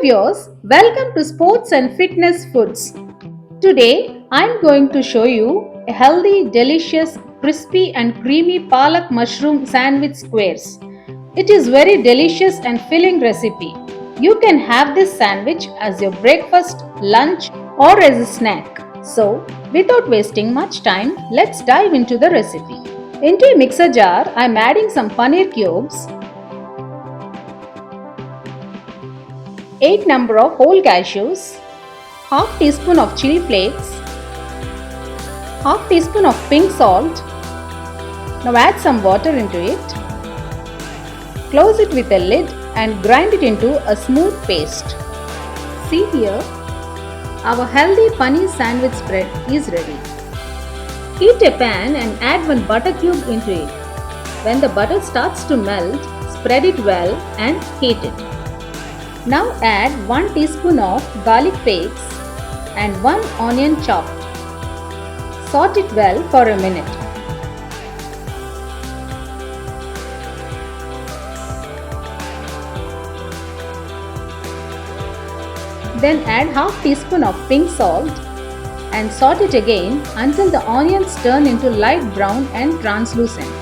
viewers, welcome to Sports and Fitness Foods. Today I'm going to show you a healthy, delicious, crispy and creamy palak mushroom sandwich squares. It is very delicious and filling recipe. You can have this sandwich as your breakfast, lunch or as a snack. So, without wasting much time, let's dive into the recipe. Into a mixer jar, I'm adding some paneer cubes, 8 number of whole cashews, half teaspoon of chili flakes, half teaspoon of pink salt. Now add some water into it. Close it with a lid and grind it into a smooth paste. See here, our healthy paneer sandwich spread is ready. Heat a pan and add one butter cube into it. When the butter starts to melt, spread it well and heat it. Now add 1 teaspoon of garlic paste and 1 onion chopped. Saute it well for a minute. Then add half teaspoon of pink salt and saute it again until the onions turn into light brown and translucent.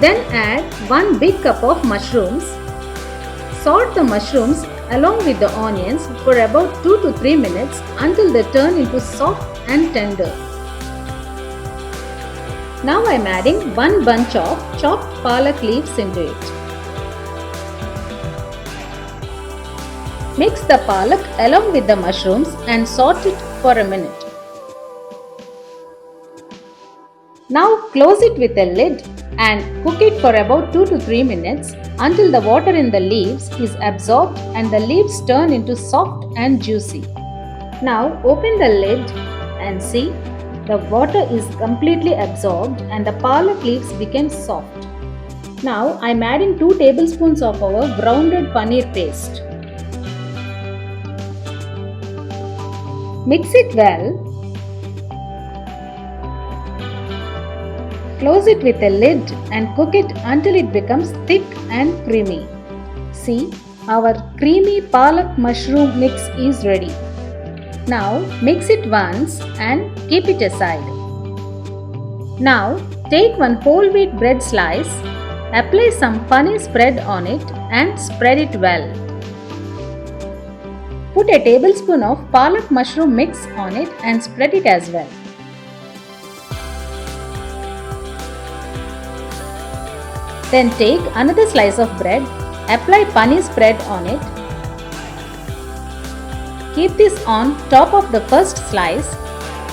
Then add 1 big cup of mushrooms. Saute the mushrooms along with the onions for about 2 to 3 minutes until they turn into soft and tender. Now I am adding 1 bunch of chopped palak leaves into it. Mix the palak along with the mushrooms and saute it for a minute. Now close it with a lid and cook it for about 2 to 3 minutes until the water in the leaves is absorbed and the leaves turn into soft and juicy. Now open the lid and see the water is completely absorbed and the palak leaves became soft. Now I am adding 2 tablespoons of our grounded paneer paste. Mix it well. Close it with a lid and cook it until it becomes thick and creamy. See, our creamy palak mushroom mix is ready. Now mix it once and keep it aside. Now take 1 whole wheat bread slice, apply some paneer spread on it and spread it well. Put a tablespoon of palak mushroom mix on it and spread it as well. Then take another slice of bread, apply paneer spread on it. Keep this on top of the first slice.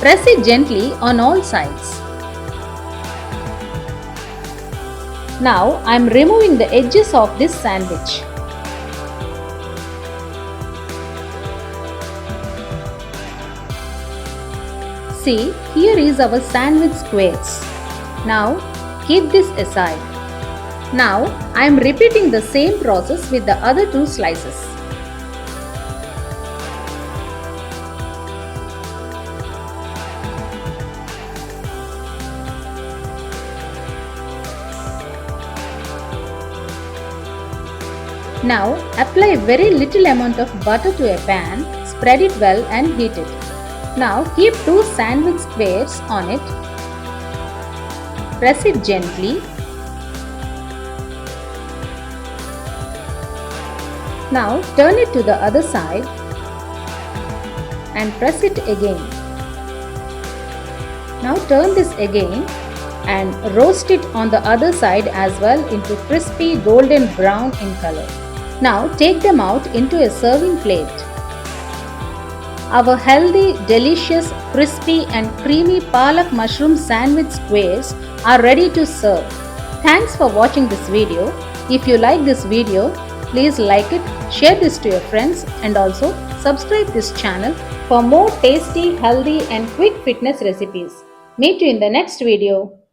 Press it gently on all sides. Now I am removing the edges of this sandwich. See, here is our sandwich squares. Now keep this aside. Now I am repeating the same process with the other 2 slices. Now apply very little amount of butter to a pan, spread it well and heat it. Now keep 2 sandwich squares on it. Press it gently. Now turn it to the other side and press it again. Now turn this again and roast it on the other side as well into crispy golden brown in color. Now take them out into a serving plate. Our healthy, delicious, crispy and creamy palak mushroom sandwich squares are ready to serve. Thanks for watching this video. If you like this video, please like it, share this to your friends and also subscribe this channel for more tasty, healthy and quick fitness recipes. Meet you in the next video.